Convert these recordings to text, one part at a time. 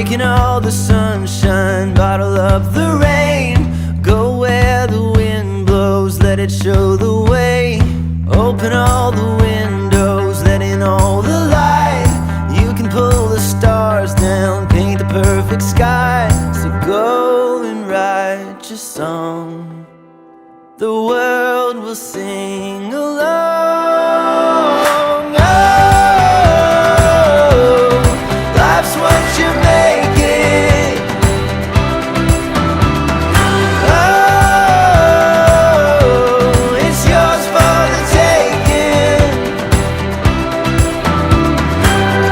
Taking all the sunshine, bottle up the rain. Go where the wind blows, let it show the way. Open all the windows, let in all the light. You can pull the stars down, paint the perfect sky. So go and write your song, the world will sing along. Oh, life's what you make it. Oh, it's yours for the taking.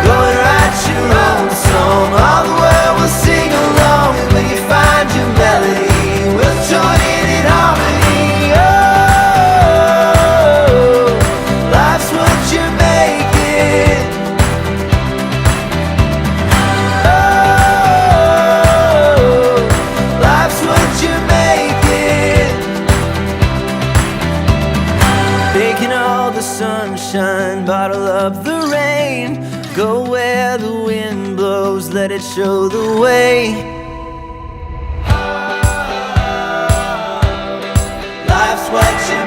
Go and write your own song, all the world will sing along. And when you find your melody, we'll join in harmony. Oh, life's what you make it. Oh, life's what you make it. Taking all the sunshine, bottle up the rain. Go where the wind blows, let it show the way. Life's what you